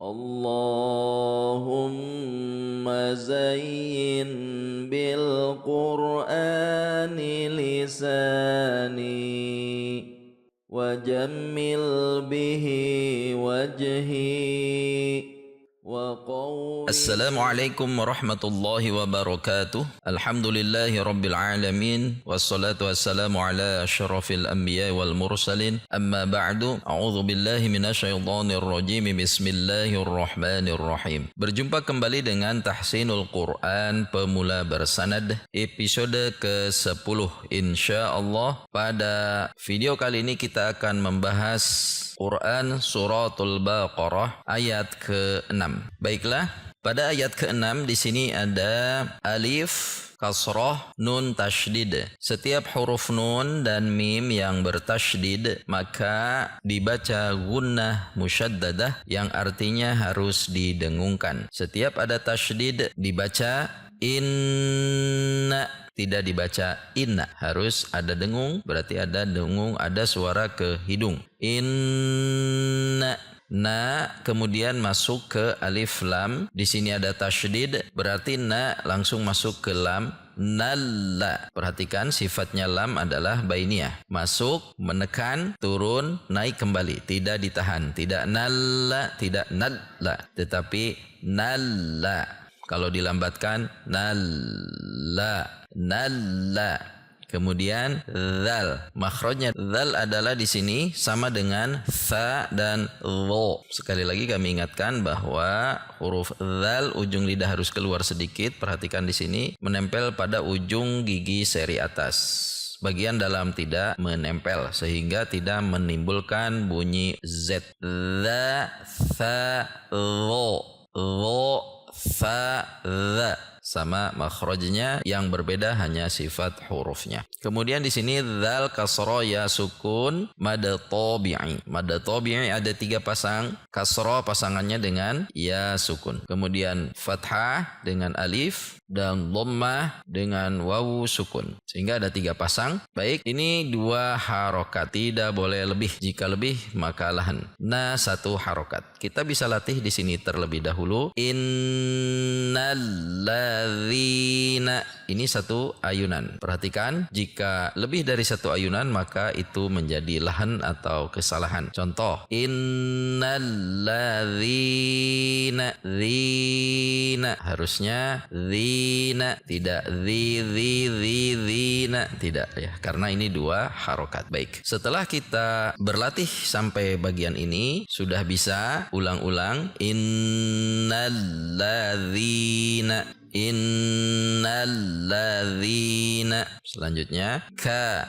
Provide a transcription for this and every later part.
Allahumma zayyin bil Qur'ani lisani wajammil bihi wajhi wa qawli. Assalamualaikum warahmatullahi wabarakatuh. Alhamdulillahi rabbil alamin. Wassalatu wassalamu ala asyrafil anbiya wal mursalin. Amma ba'du. A'udzu billahi minasyaitonir rajim. Bismillahirrahmanirrahim. Berjumpa kembali dengan Tahsinul Quran Pemula Bersanad episode ke-10 insyaallah. Pada video kali ini kita akan membahas Quran Suratul Baqarah ayat ke-6. Baiklah, pada ayat ke-6 di sini ada alif, kasrah, nun tasydid. Setiap huruf nun dan mim yang bertasydid maka dibaca gunnah musyaddadah yang artinya harus didengungkan. Setiap ada tasydid dibaca inna, tidak dibaca inna, harus ada dengung, berarti ada dengung, ada suara ke hidung. Inna, na, kemudian masuk ke alif lam. Di sini ada tasydid, berarti na langsung masuk ke lam. Nalla, perhatikan sifatnya lam adalah bainiyah, masuk, menekan, turun, naik kembali, tidak ditahan, tidak nalla, tidak nalla, tetapi nalla. Kalau dilambatkan nalla, nalla. Kemudian zal, makhrajnya zal adalah di sini sama dengan tha dan lo. Sekali lagi kami ingatkan bahwa huruf zal ujung lidah harus keluar sedikit. Perhatikan di sini menempel pada ujung gigi seri atas. Bagian dalam tidak menempel sehingga tidak menimbulkan bunyi z. Za, tha, lo, fa, za. Sama makhrajnya yang berbeda hanya sifat hurufnya. Kemudian di sini dzal kasra ya sukun mad tabi'i. Mad tabi'i ada 3 pasang, kasra pasangannya dengan ya sukun. Kemudian fathah dengan alif dan dhammah dengan wawu sukun. Sehingga ada 3 pasang. Baik, ini 2 harokat, tidak boleh lebih. Jika lebih maka lahan. Na 1 harokat. Kita bisa latih di sini terlebih dahulu. Innalladzina, ini 1 ayunan. Perhatikan, jika lebih dari 1 ayunan maka itu menjadi lahan atau kesalahan. Contoh, innalladzina, dzina, harusnya dzina, tidak dzina, tidak ya, karena ini 2 harokat. Baik, setelah kita berlatih sampai bagian ini sudah bisa ulang-ulang. Innalladzina, innalladzina. Selanjutnya ka,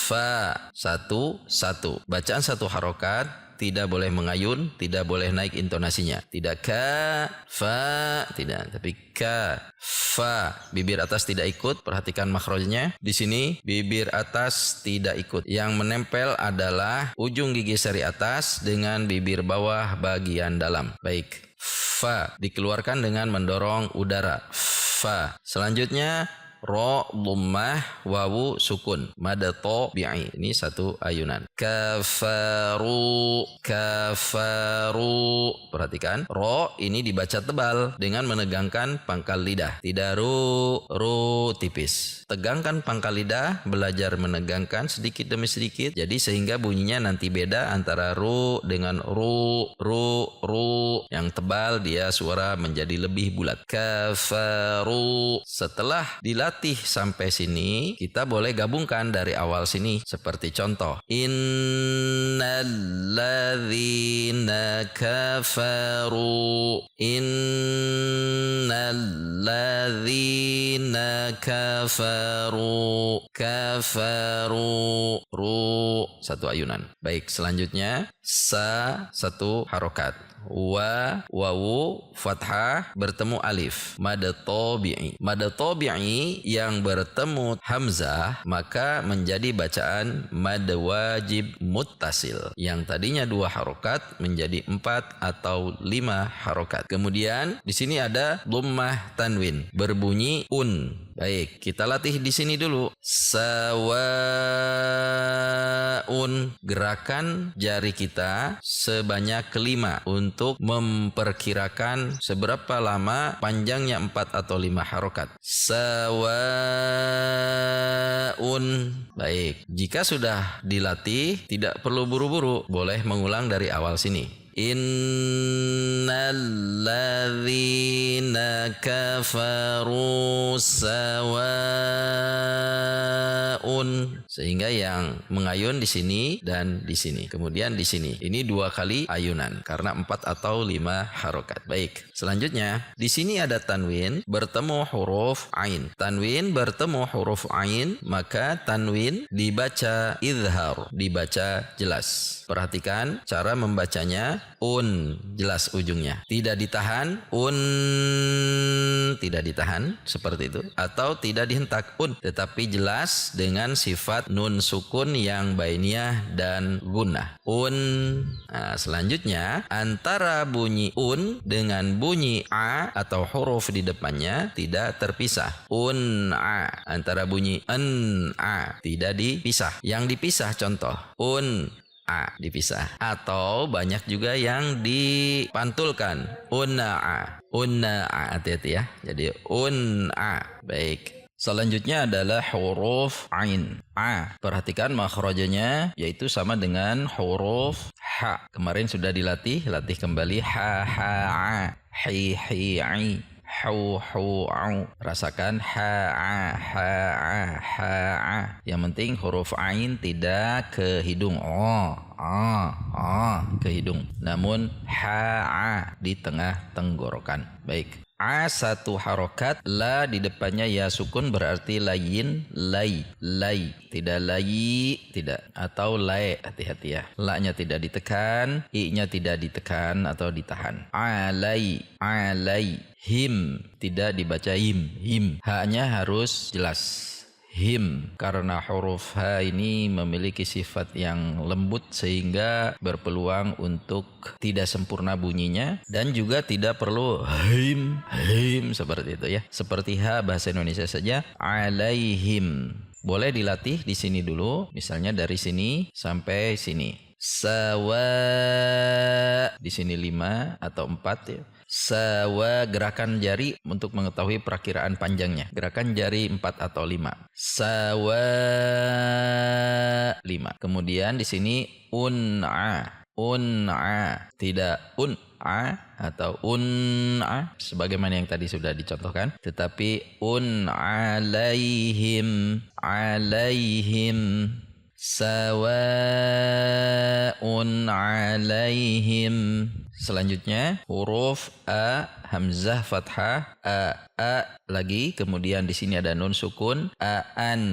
fa, 1 1. Bacaan 1 harokat, tidak boleh mengayun, tidak boleh naik intonasinya. Tidak ka, fa, tidak, tapi ka, fa. Bibir atas tidak ikut, perhatikan makhrajnya. Di sini bibir atas tidak ikut. Yang menempel adalah ujung gigi seri atas dengan bibir bawah bagian dalam. Baik. Fa dikeluarkan dengan mendorong udara. Fa. Selanjutnya ro dhammah, wawu sukun, mad tabi'i. Ini 1 ayunan. Kafaru, kafaru. Perhatikan, ro ini dibaca tebal dengan menegangkan pangkal lidah. Tidak ru tipis. Tegangkan pangkal lidah, belajar menegangkan sedikit demi sedikit. Jadi sehingga bunyinya nanti beda antara ru dengan ru. Yang tebal dia suara menjadi lebih bulat. Kafaru. Setelah dilatih sampai sini, kita boleh gabungkan dari awal sini. Seperti contoh, innalladzina kafaru, innalladzina kafaru, kafaru, ru, 1 ayunan. Baik, selanjutnya sa, 1 harokat. Wa, wawu, fathah bertemu alif, mad tabi'i. Mad tabi'i yang bertemu hamzah maka menjadi bacaan mad wajib muttasil. Yang tadinya 2 harokat menjadi 4 atau 5 harokat. Kemudian di sini ada dhammah tanwin berbunyi un. Baik, kita latih di sini dulu. Sawaun, gerakan jari kita sebanyak 5 untuk memperkirakan seberapa lama panjangnya 4 atau 5 harokat. Sawaun. Baik, jika sudah dilatih tidak perlu buru-buru, boleh mengulang dari awal sini. Innalladzina kafaru sawaun, sehingga yang mengayun di sini dan di sini, kemudian di sini. Ini 2 kali ayunan karena 4 atau 5 harokat. Baik, selanjutnya di sini ada tanwin bertemu huruf ain. Tanwin bertemu huruf ain, maka tanwin dibaca izhar, dibaca jelas. Perhatikan cara membacanya. Jelas ujungnya, tidak ditahan, tidak ditahan seperti itu, atau tidak dihentak tetapi jelas dengan sifat nun sukun yang bainiyah dan gunnah. Nah, selanjutnya antara bunyi dengan bunyi a atau huruf di depannya tidak terpisah. Antara bunyi a tidak dipisah. Yang dipisah contoh a dipisah, atau banyak juga yang dipantulkan hati-hati ya. Jadi baik. Selanjutnya adalah huruf ain, a. Perhatikan makhrajnya, yaitu sama dengan huruf ha. Kemarin sudah latih kembali ha a, hi ai, hu au. Rasakan ha a. Yang penting huruf ain tidak ke hidung ke hidung, namun ha di tengah tenggorokan. Baik. A 1 harokat, la di depannya ya sukun berarti layin, lay, tidak layi, tidak, atau lay, hati-hati ya. La-nya tidak ditekan, i-nya tidak ditekan atau ditahan. Alai, him, tidak dibaca him. Ha-nya harus jelas. Him, karena huruf ha ini memiliki sifat yang lembut sehingga berpeluang untuk tidak sempurna bunyinya, dan juga tidak perlu him seperti itu ya. Seperti ha bahasa Indonesia saja, alaihim. Boleh dilatih di sini dulu, misalnya dari sini sampai sini. Sawa, di sini 5 atau 4 ya. Sawa, gerakan jari untuk mengetahui perakiraan panjangnya. Gerakan jari 4 atau 5. Sawa 5. Kemudian di sini un'a, tidak atau sebagaimana yang tadi sudah dicontohkan, tetapi alaihim, sawa'un alaihim. Selanjutnya huruf a, hamzah fathah, a lagi, kemudian di sini ada nun sukun, aan.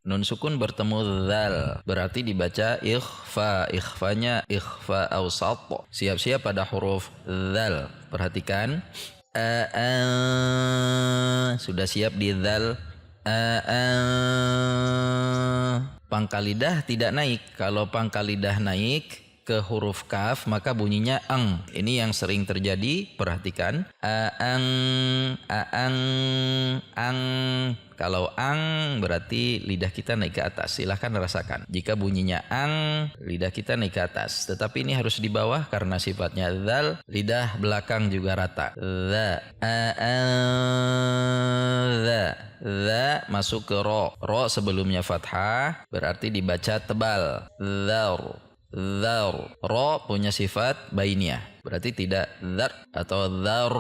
Nun sukun bertemu dzal, berarti dibaca ikhfa. Ikhfanya ikhfa awsat. Siap-siap pada huruf dzal. Perhatikan, sudah siap di dzal. Pangkal lidah tidak naik. Kalau pangkal lidah naik ke huruf kaf maka bunyinya ang. Ini yang sering terjadi, perhatikan. Ang. Kalau ang berarti lidah kita naik ke atas. Silahkan rasakan. Jika bunyinya ang, lidah kita naik ke atas. Tetapi ini harus di bawah karena sifatnya dzal. Lidah belakang juga rata. Dza masuk ke ro. Ro sebelumnya fathah berarti dibaca tebal. Dzar. Ro punya sifat bainiyah, berarti tidak dzar atau dzar,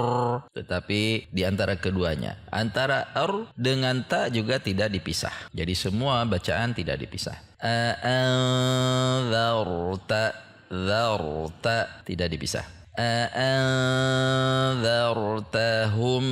tetapi di antara keduanya. Antara ar dengan ta juga tidak dipisah. Jadi semua bacaan tidak dipisah. Dzarta tidak dipisah. Dzartahum.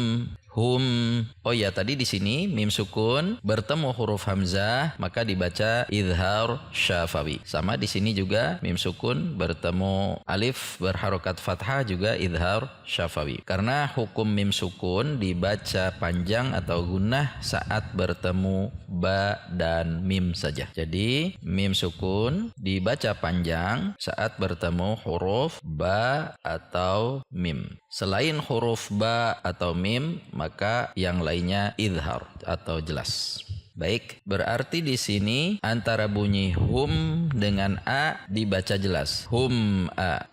Oh ya, tadi di sini mim sukun bertemu huruf hamzah maka dibaca izhar syafawi. Sama di sini juga mim sukun bertemu alif berharokat fathah juga izhar syafawi. Karena hukum mim sukun dibaca panjang atau gunnah saat bertemu ba dan mim saja. Jadi mim sukun dibaca panjang saat bertemu huruf ba atau mim. Selain huruf ba atau mim, maka maka yang lainnya idhar atau jelas. Baik, berarti di sini antara bunyi hum dengan a dibaca jelas. Hum a,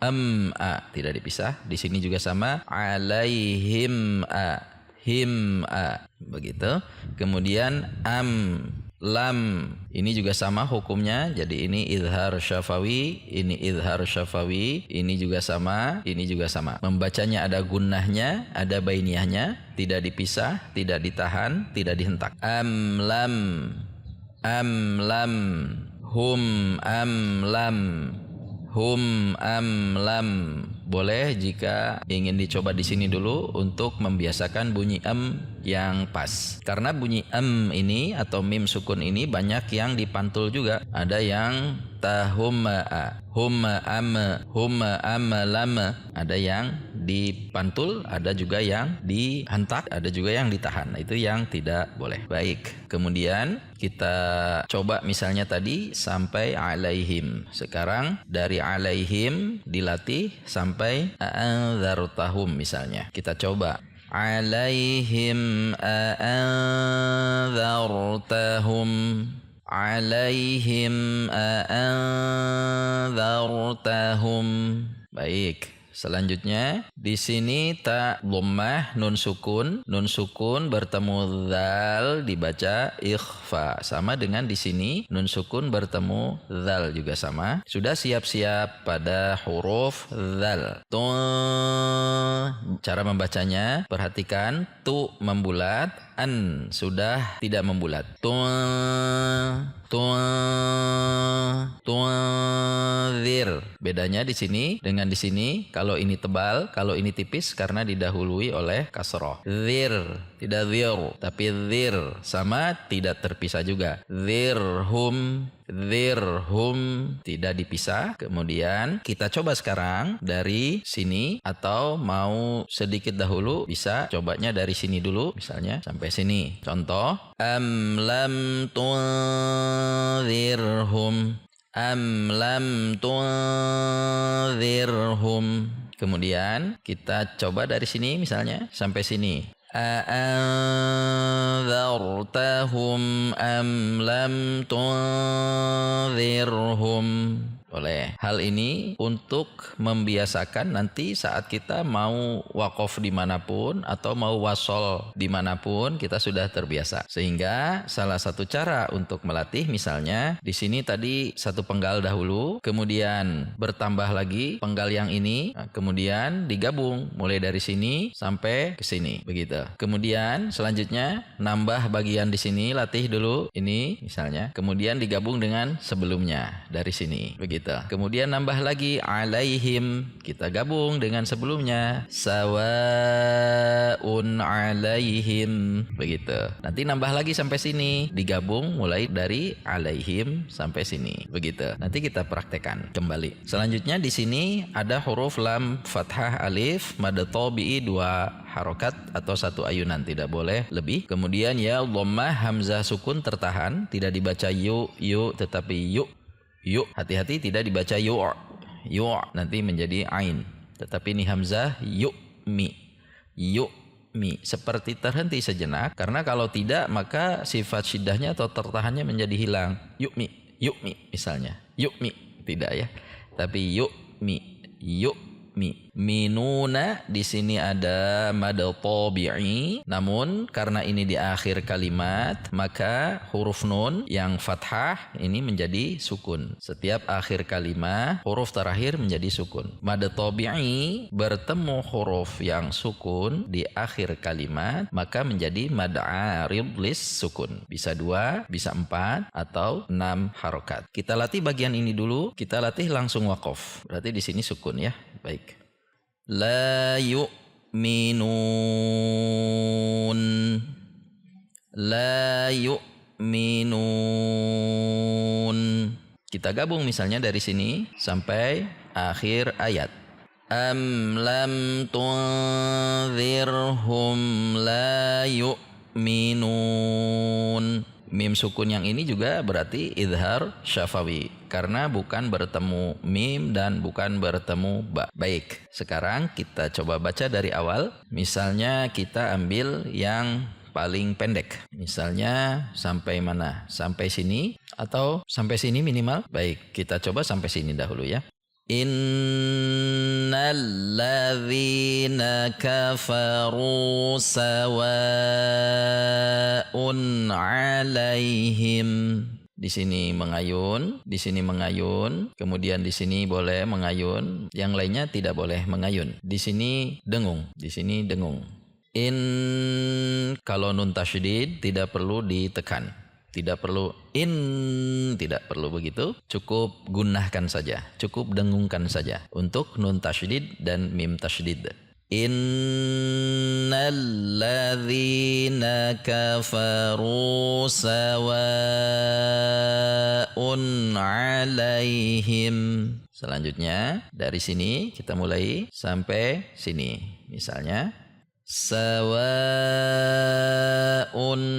tidak dipisah. Di sini juga sama, alaihim a, him a, begitu. Kemudian lam, ini juga sama hukumnya. Jadi ini idhar syafawi, ini idhar syafawi, ini juga sama, ini juga sama. Membacanya ada gunnahnya, ada bainiyahnya, tidak dipisah, tidak ditahan, tidak dihentak. Lam, hum lam, hum lam. Boleh jika ingin dicoba di sini dulu untuk membiasakan bunyi yang pas. Karena bunyi ini atau mim sukun ini banyak yang dipantul juga. Ada yang tahumma, humma lama. Ada yang dipantul, ada juga yang dihentak, ada juga yang ditahan. Nah, itu yang tidak boleh. Baik. Kemudian kita coba misalnya tadi sampai alaihim. Sekarang dari alaihim dilatih sampai a'anzartahum misalnya. Kita coba. Alaihim a'anzartahum. Alaihim a'anzartahum. Baik. Selanjutnya di sini ta dhammah nun sukun bertemu dzal dibaca ikhfa. Sama dengan di sini nun sukun bertemu dzal juga sama. Sudah siap-siap pada huruf dzal. Cara membacanya perhatikan, tu membulat, an sudah tidak membulat. Tunzir. Bedanya di sini dengan di sini, kalau ini tebal, kalau ini tipis karena didahului oleh kasroh. Zir, tidak zir, tapi zir. Sama, tidak terpisah juga. Zirhum, tidak dipisah. Kemudian kita coba sekarang dari sini, atau mau sedikit dahulu bisa cobanya dari sini dulu, misalnya sampai sini. Contoh, lam tunzirhum, lam tunzirhum. Kemudian kita coba dari sini misalnya sampai sini. A'anzartahum am lam tunzirhum. Boleh. Hal ini untuk membiasakan nanti saat kita mau wakof dimanapun atau mau wasol dimanapun kita sudah terbiasa. Sehingga salah satu cara untuk melatih misalnya di sini tadi satu penggal dahulu, kemudian bertambah lagi penggal yang ini, kemudian digabung mulai dari sini sampai ke sini, begitu. Kemudian selanjutnya nambah bagian di sini, latih dulu ini misalnya, kemudian digabung dengan sebelumnya dari sini, begitu. Kemudian nambah lagi alaihim, kita gabung dengan sebelumnya, sawaun alaihim, begitu. Nanti nambah lagi sampai sini, digabung mulai dari alaihim sampai sini, begitu. Nanti kita praktekkan kembali. Selanjutnya di sini ada huruf lam fathah alif mad tabi'i 2 harokat atau 1 ayunan, tidak boleh lebih. Kemudian ya dhammah hamzah sukun tertahan, tidak dibaca yu tetapi yu. Hati-hati tidak dibaca yu, nanti menjadi ain. Tetapi ini hamzah yu'mi, seperti terhenti sejenak, karena kalau tidak maka sifat syiddahnya atau tertahannya menjadi hilang. Yu'mi misalnya, yu'mi tidak ya, tapi yu'mi. Minuna di sini ada mad tabi'i, namun karena ini di akhir kalimat maka huruf nun yang fathah ini menjadi sukun. Setiap akhir kalimat huruf terakhir menjadi sukun. Mad tabi'i bertemu huruf yang sukun di akhir kalimat maka menjadi mad arid lis sukun. Bisa 2, bisa 4 atau 6 harokat. Kita latih bagian ini dulu, kita latih langsung waqaf. Berarti di sini sukun ya. Baik. La yu'minun, kita gabung misalnya dari sini sampai akhir ayat. Am lam tunzirhum la yu'minun. Mim sukun yang ini juga berarti idhar syafawi karena bukan bertemu mim dan bukan bertemu ba. Baik, sekarang kita coba baca dari awal. Misalnya kita ambil yang paling pendek. Misalnya sampai mana? Sampai sini atau sampai sini minimal? Baik, kita coba sampai sini dahulu ya. Innal ladzina kafaru sawa'un 'alaihim. Di sini mengayun, di sini mengayun, kemudian di sini boleh mengayun, yang lainnya tidak boleh mengayun. Di sini dengung, di sini dengung. Kalau nun tasydid tidak perlu ditekan. Tidak perlu tidak perlu begitu. Cukup gunahkan saja, cukup dengungkan saja untuk nun tasydid dan mim tasydid. Innal ladzina kafaru sawa'un 'alaihim. Selanjutnya dari sini kita mulai sampai sini. Misalnya sawa'un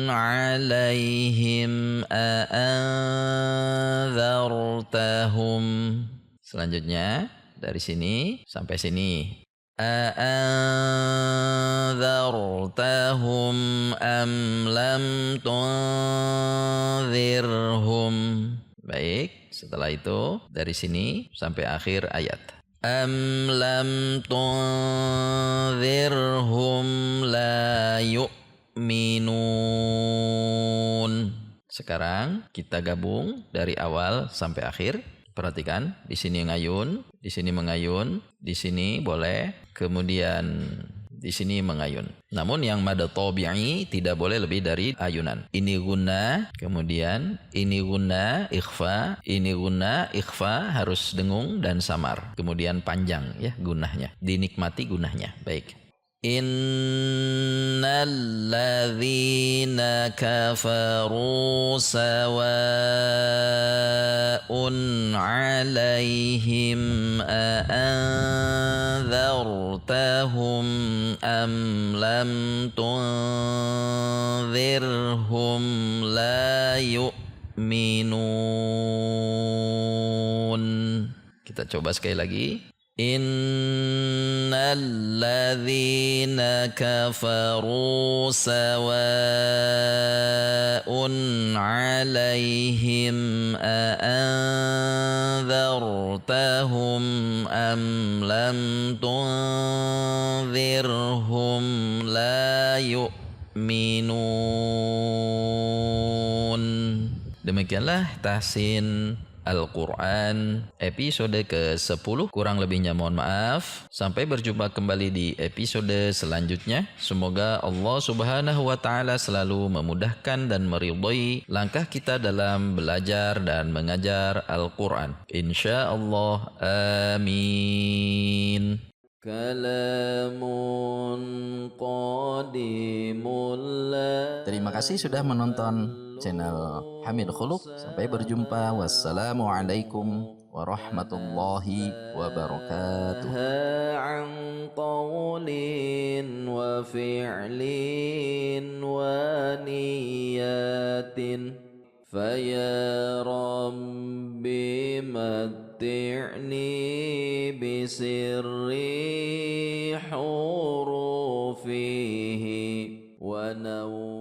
'alaihim a'anzartahum. Selanjutnya dari sini sampai sini. A'anzartahum am lam tunzirhum. Baik, setelah itu dari sini sampai akhir ayat. Am lam tunzirhum la yu'minun. Sekarang kita gabung dari awal sampai akhir. Perhatikan, di sini ngayun, di sini mengayun, di sini boleh, kemudian di sini mengayun. Namun yang mad tabi'i tidak boleh lebih dari ayunan. Ini guna, kemudian ini guna, ikhfa, ini guna, ikhfa harus dengung dan samar. Kemudian panjang ya gunahnya, dinikmati gunahnya. Baik. Innal ladzina kafaru sawa'un 'alaihim a'anzartahum am lam tunzirhum la yu'minun. Kita coba sekali lagi. Innal ladzina kafaru sawa'un 'alaihim a'anzartahum am lam tunzirhum la yu'minun. Demikianlah tahsin Al-Quran episode ke-10. Kurang lebihnya mohon maaf. Sampai berjumpa kembali di episode selanjutnya. Semoga Allah Subhanahu wa Ta'ala selalu memudahkan dan meridhai langkah kita dalam belajar dan mengajar Al-Quran. InsyaAllah. Amin. Kalamun qadimul. Terima kasih sudah menonton channel Hamid Khuluq. Sampai berjumpa. Wassalamualaikum warahmatullahi wabarakatuh. An qawlin wa fi'lin wa niyatin فيا ربي متعني بسر حروفه ونور